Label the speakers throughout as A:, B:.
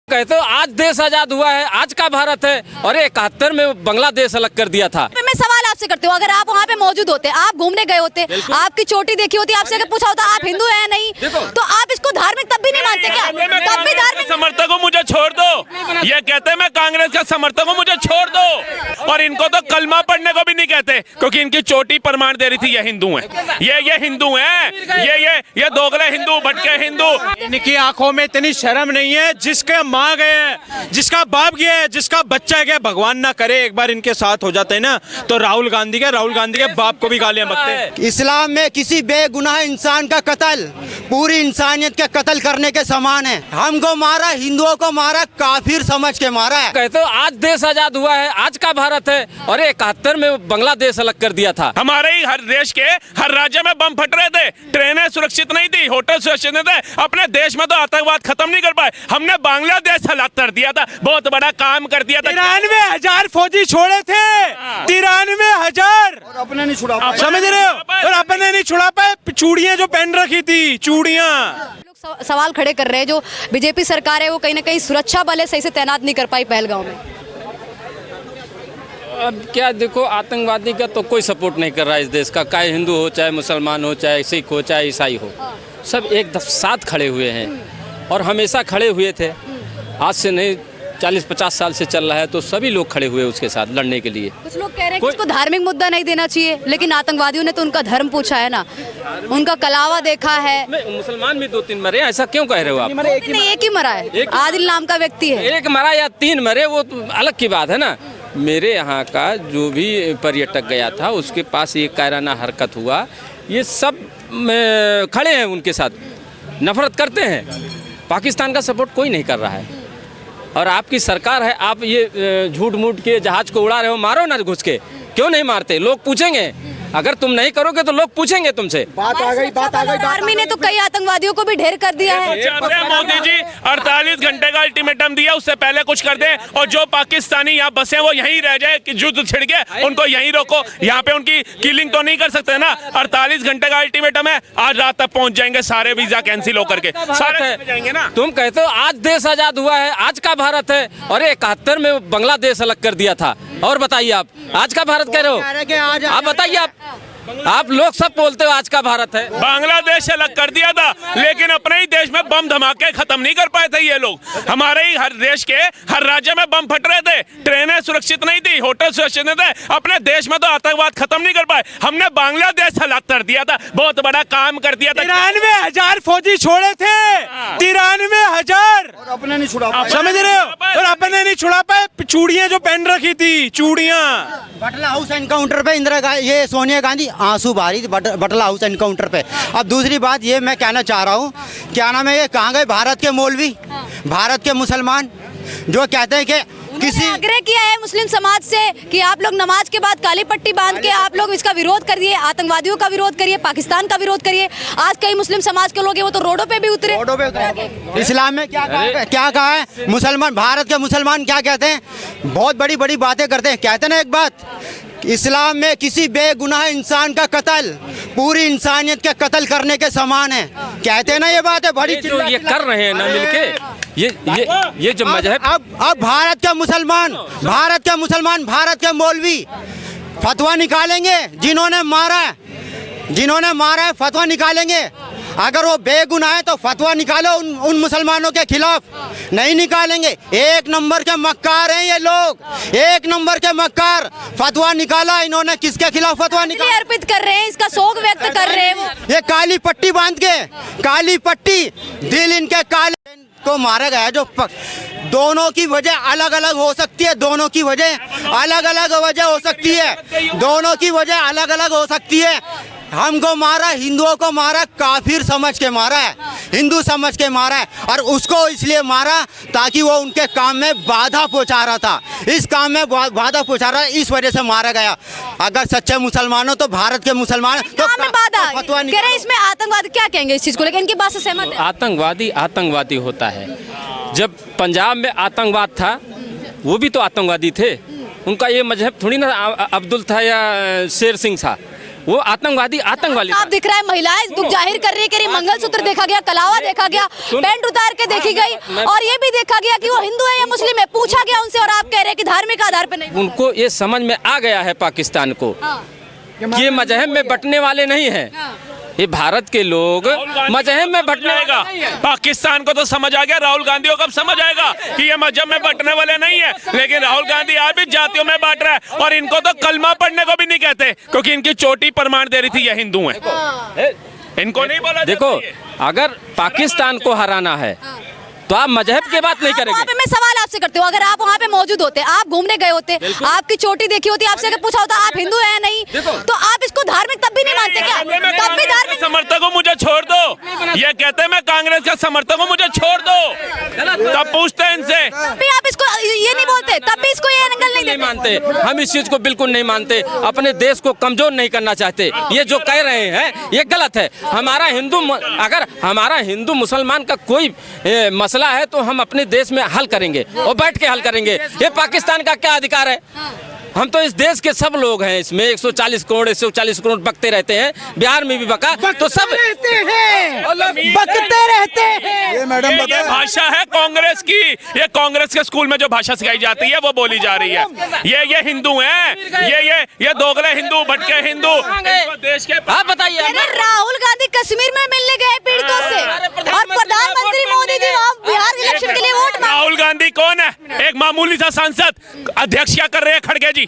A: कहते हो आज देश आजाद हुआ है, आज का भारत है, और 71 में बांग्लादेश अलग कर दिया था।
B: मैं सवाल आपसे करती हूँ, अगर आप वहाँ पे मौजूद होते, आप घूमने गए होते, आपकी चोटी देखी होती, आपसे अगर पूछा होता आप हिंदू हैं नहीं, तो आप इसको धार्मिक तब भी नहीं मानते क्या? तब भी धार्मिक
C: समर्थक हूँ, मुझे छोड़ दो। ये कहते हैं मैं कांग्रेस का समर्थक हूँ, मुझे छोड़ दो। और इनको तो कलमा पढ़ने को भी नहीं कहते, क्योंकि इनकी चोटी प्रमाण दे रही थी ये हिंदू हैं, ये हिंदू हैं, ये दोगले हिंदू, भटके हिंदू।
D: इनकी आंखों में इतनी शर्म नहीं है। जिसके माँ गए हैं, जिसका बाप गया है, जिसका बच्चा गया, भगवान ना करे एक बार इनके साथ हो जाते हैं ना, तो राहुल गांधी के बाप को भी गालियां बकते हैं।
E: इस्लाम में किसी बेगुनाह इंसान का कत्ल पूरी इंसानियत के कत्ल करने के समान है। हमको मारा, हिंदुओं को मारा, काफिर समझ के मारा है।
A: कहते हो आज देश आजाद हुआ है, आज का भारत है, और 71 में बांग्लादेश अलग कर दिया था।
C: हमारे ही हर देश के हर राज्य में बम फट रहे थे, ट्रेनें सुरक्षित नहीं थी, होटल सुरक्षित नहीं थे। अपने देश में तो आतंकवाद खत्म नहीं कर पाए, हमने बांग्लादेश हलाक कर दिया था, बहुत बड़ा काम कर दिया था।
D: 93,000 फौजी छोड़े थे, 93,000,
E: अपने नहीं छुड़ा पाए,
D: समझ रहे हो? और अपने नहीं छुड़ा पाए, चूड़ियां जो पहन रखी थी, चूड़ियां।
B: लोग सवाल खड़े कर रहे हैं, जो बीजेपी सरकार है वो कहीं ना कहीं सुरक्षा बल है सही से तैनात नहीं कर पाई पहलगांव में।
A: अब क्या देखो, आतंकवादी का तो कोई सपोर्ट नहीं कर रहा है इस देश का, चाहे हिंदू हो, चाहे मुसलमान हो, चाहे सिख हो, चाहे ईसाई हो, सब एक साथ खड़े हुए हैं और हमेशा खड़े हुए थे। आज से नहीं, 40-50 साल से चल रहा है, तो सभी लोग खड़े हुए उसके साथ लड़ने के लिए।
B: कुछ लोग कह रहे हैं कि इसको धार्मिक मुद्दा नहीं देना चाहिए, लेकिन आतंकवादियों ने तो उनका धर्म पूछा है ना, उनका कलावा देखा है।
A: मुसलमान भी 2-3 मरे, ऐसा क्यों कह रहे हो आप?
B: नहीं, एक ही मरा है, आदिल नाम का व्यक्ति है।
A: एक मरा या 3 मरे, वो तो अलग की बात है ना। मेरे यहाँ का जो भी पर्यटक गया था, उसके पास ये कायराना हरकत हुआ, ये सब खड़े हैं उनके साथ, नफरत करते हैं। पाकिस्तान का सपोर्ट कोई नहीं कर रहा है, और आपकी सरकार है, आप ये झूठ मूठ के जहाज को उड़ा रहे हो, मारो ना घुस के। क्यों नहीं मारते? लोग पूछेंगे, अगर तुम नहीं करोगे तो लोग पूछेंगे तुमसे।
E: बात आ गई।
B: आर्मी ने तो कई आतंकवादियों को भी ढेर कर दिया है।
C: मोदी जी 48 घंटे का अल्टीमेटम दिया, उससे पहले कुछ कर दे, और जो पाकिस्तानी यहाँ बसे वो यहीं रह जाए, कि युद्ध छिड़ गए उनको यहीं रोको, यहाँ पे उनकी किलिंग तो नहीं कर सकते ना। 48 घंटे का अल्टीमेटम है, आज रात तक पहुंच जाएंगे, सारे वीजा कैंसिल होकर के सारे जाएंगे ना।
A: तुम कहते हो आज देश आजाद हुआ है, आज का भारत है, और 71 में बांग्लादेश अलग कर दिया था। और बताइए, आप आज का भारत कह रहे हो? आप बताइए, आप लोग सब बोलते हो आज का भारत है।
C: बांग्लादेश अलग कर दिया था, लेकिन अपने ही देश में बम धमाके खत्म नहीं कर पाए थे ये लोग। हमारे ही हर देश के हर राज्य में बम फट रहे थे, ट्रेनें सुरक्षित नहीं थी, होटल सुरक्षित नहीं थे। अपने देश में तो आतंकवाद खत्म नहीं कर पाए, हमने बांग्लादेश हलाक कर दिया था, बहुत बड़ा काम कर दिया था।
D: 93,000 फौजी छोड़े थे, 93,000,
E: अपने नहीं छुड़ा पाए,
D: समझ रहे हो? और अपने नहीं छुड़ा पाए, चूड़ियां जो पहन रखी थी, चूड़ियां।
E: बटला हाउस एनकाउंटर पे ये सोनिया गांधी आंसू बारी बटला हाउस एनकाउंटर पे। अब दूसरी बात ये मैं कहना चाह रहा हूँ, क्या नाम है, ये कहाँ गए भारत के मौलवी, भारत के मुसलमान, जो कहते हैं कि किसी
B: आग्रह किया है मुस्लिम समाज से कि आप लोग नमाज के बाद काली पट्टी बांध के आप लोग इसका विरोध करिए, आतंकवादियों का विरोध करिए, पाकिस्तान का विरोध करिए। आज कई मुस्लिम समाज के लोग हैं, वो तो रोडों पे भी उतरे।
E: इस्लाम में क्या कहा है? मुसलमान, भारत के मुसलमान क्या कहते हैं? बहुत बड़ी बड़ी बातें करते हैं। कहते हैं ना एक बात, इस्लाम में किसी बेगुनाह इंसान का कत्ल पूरी इंसानियत के कत्ल करने के समान है। कहते हैं ना ये बात है, बड़ी
A: जो ये कर रहे हैं ना मिलके, ये जो मजहब,
E: अब भारत के मुसलमान, भारत के मौलवी फतवा निकालेंगे, जिन्होंने मारा है फतवा निकालेंगे। अगर वो बेगुनाह है तो फतवा निकालो उन मुसलमानों के खिलाफ, नहीं निकालेंगे। एक नंबर के मक्कार हैं ये लोग, एक नंबर के मक्कार। फतवा निकाला इन्होंने, किसके खिलाफ फतवा निकाला?
B: अर्पित कर रहे हैं, इसका शोक व्यक्त कर रहे हैं वो।
E: ये काली पट्टी बांध के, काली पट्टी, दिल इनके काले को मारा गया। जो दोनों की वजह अलग अलग हो सकती है, दोनों की वजह अलग अलग हो सकती है, दोनों की वजह अलग अलग हो सकती है। हमको मारा, हिंदुओं को मारा, काफिर समझ के मारा है, हिंदू समझ के मारा है, और उसको इसलिए मारा ताकि वो उनके काम में बाधा पहुंचा रहा था, इस काम में बाधा पहुंचा रहा है, इस वजह से मारा गया। अगर सच्चे मुसलमान हो तो भारत के मुसलमान तो
B: फतवा कह रहे हैं। इसमें आतंकवादी क्या कहेंगे इस चीज को लेकर? इनकी बात से सहमत है? आतंकवादी होता है। जब पंजाब में आतंकवाद था, वो भी तो आतंकवादी थे, उनका ये मजहब थोड़ी ना अब्दुल था या शेर सिंह था,
A: वो आतंकवादी
B: आप दिख रहा है, महिलाएं दुख जाहिर कर रही है कि मंगलसूत्र देखा गया, कलावा देखा गया, पैंट उतार के देखी गई, और ये भी देखा गया कि वो हिंदू है या मुस्लिम है, पूछा गया उनसे, और आप कह रहे हैं कि धार्मिक आधार पे नहीं।
A: उनको ये समझ में आ गया है पाकिस्तान को कि ये मजहब में बंटने वाले नहीं हैं। ये भारत के लोग मजहब में बंटने
C: जाएगा। पाकिस्तान को तो समझ आ गया, राहुल गांधी को कब समझ आएगा कि ये मजहब में बंटने वाले नहीं है। लेकिन राहुल गांधी आज भी जातियों में बांट रहा है, और इनको तो कलमा पढ़ने को भी नहीं कहते, क्योंकि इनकी चोटी प्रमाण दे रही थी ये हिंदू हैं। इनको नहीं बोला।
A: देखो, अगर पाकिस्तान को हराना है तो आप मजहब की बात नहीं करेंगे।
B: वहाँ पे मैं सवाल आपसे करती हूँ, अगर आप वहाँ पे मौजूद होते, आप घूमने गए होते, आपकी चोटी देखी होती, आपसे अगर पूछा होता आप हिंदू हैं या नहीं, तो आप इसको धार्मिक तब भी नहीं मानते क्या? तब भी धार्मिक
C: समर्थक को मुझे छोड़ दो, ये कहते हैं मैं कांग्रेस का समर्थक हूँ, मुझे छोड़ दो, तब पूछते हैं इनसे।
B: भी आप इसको ये नहीं बोलते, तब भी इसको ये एंगल नहीं
A: मानते। हम इस चीज को बिल्कुल नहीं मानते, अपने देश को कमजोर नहीं करना चाहते। ये जो कह रहे हैं ये गलत है। अगर हमारा हिंदू मुसलमान का कोई मसला है तो हम अपने देश में हल करेंगे और बैठ के हल करेंगे। ये पाकिस्तान का क्या अधिकार है? हम तो इस देश के सब लोग हैं, इसमें 140 करोड़ बकते रहते हैं, बिहार में भी बका तो सब
E: रहते हैं, बकते रहते हैं। ये मैडम
C: ये भाषा है कांग्रेस की, ये कांग्रेस के स्कूल में जो भाषा सिखाई जाती है वो बोली जा रही है। ये हिंदू हैं, ये दोगले हिंदू, भटके हिंदू, देश के।
A: आप बताइए,
B: राहुल गांधी कश्मीर में मिलने गए पीड़ितों से, और प्रधानमंत्री मोदी जी वहाँ बिहार इलेक्शन के लिए वोट।
C: राहुल गांधी कौन है? एक मामूली सा सांसद। अध्यक्ष क्या कर रहे हैं? खड़गे जी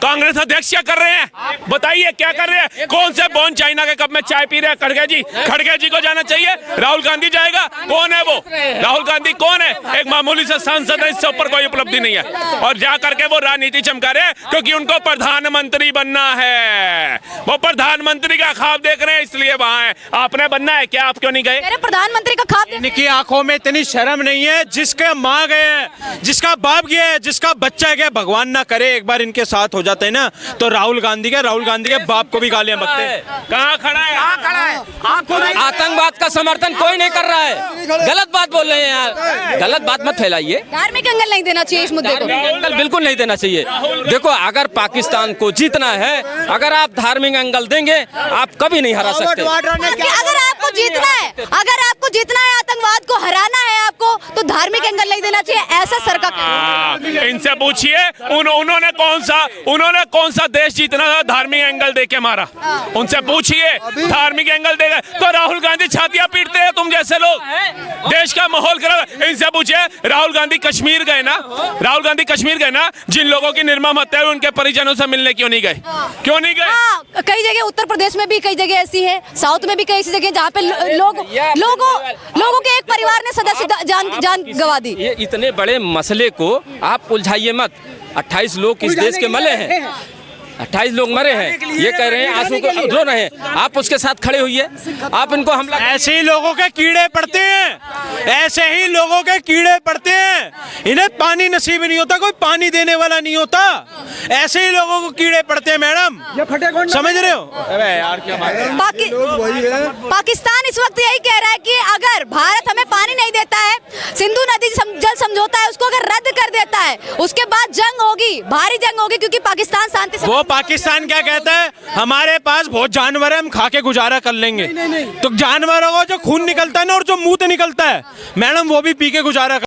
C: कांग्रेस अध्यक्ष क्या कर रहे हैं? बताइए क्या कर रहे हैं? कौन से बॉन चाइना के कप में चाय पी रहे हैं? खड़गे जी को जाना चाहिए। राहुल गांधी जाएगा? कौन है वो? राहुल गांधी कौन है? एक मामूली सा सांसद है, इससे ऊपर कोई उपलब्धि नहीं है। और जा करके वो राजनीति चमका रहे हैं क्योंकि उनको प्रधानमंत्री बनना है। वो प्रधानमंत्री का ख्वाब देख रहे हैं, इसलिए वहां है। आपने बनना है क्या? आप क्यों नहीं गए?
B: प्रधानमंत्री का ख्वाब।
D: इनकी आंखों में इतनी शर्म नहीं है, जिसके माँ गए हैं, जिसका बाप गया है, जिसका बच्चा गया, भगवान ना करे एक बार इनके साथ हो जाते हैं ना, तो राहुल गांधी के बाप को भी गालियां बकते हैं।
C: कहाँ खड़ा है?
A: आतंकवाद का समर्थन कोई नहीं कर रहा है। गलत बात बोल रहे हैं यार, गलत बात मत फैलाइए।
B: धार्मिक एंगल नहीं देना चाहिए इस मुद्दे को।
A: एंगल बिल्कुल नहीं देना चाहिए। देखो, अगर पाकिस्तान को जीतना है, अगर आप धार्मिक एंगल देंगे, आप कभी नहीं हरा सकते।
B: अगर आपको जीतना है, आतंकवाद को हराना है आपको, तो धार्मिक एंगल नहीं देना चाहिए, ऐसा सरकार।
C: इनसे पूछिए उन्होंने कौन सा देश जीतना था धार्मिक एंगल देके मारा? उनसे पूछिए, धार्मिक एंगल देगा तो राहुल गांधी छातियां पीटते हैं तुम जैसे लोग, देश का माहौल खराब। इनसे पूछिए, राहुल गांधी कश्मीर गए ना, जिन लोगों की निर्मम हत्या हुई उनके परिजनों से मिलने क्यों नहीं गए? क्यों नहीं गए?
B: कई जगह उत्तर प्रदेश में भी कई जगह ऐसी है, साउथ में भी कई ऐसी जगह जहाँ पे लोगों के एक परिवार ने सदस्य जान गंवा दी।
A: ये इतने बड़े मसले को आप उलझाइए मत। 28 लोग इस देश के मरे हैं, 28 लोग मरे हैं, ये कह रहे हैं, आंसू को रो रहे हैं, आप उसके साथ खड़े हुइए, आप इनको हमला।
D: ऐसे ही लोगों के कीड़े पड़ते हैं, ऐसे ही लोगों के कीड़े पड़ते हैं। इन्हें पानी नसीब नहीं होता, कोई पानी देने वाला नहीं होता, ऐसे ही लोगों को कीड़े पड़ते हैं। मैडम समझ रहे हो? अबे यार क्या बात है।
B: पाकिस्तान इस वक्त यही कह रहा है कि अगर भारत हमें पानी नहीं देता है, सिंधु नदी जल समझौता है उसको अगर रद्द कर देता है, उसके बाद जंग होगी, भारी जंग होगी, क्योंकि पाकिस्तान शांति से।
D: वो पाकिस्तान क्या कहता है? हमारे पास बहुत जानवर है, हम खा के गुजारा कर लेंगे। तो जानवरों को जो खून निकलता है ना और जो मुंह से निकलता है मैडम, वो भी पी के गुजारा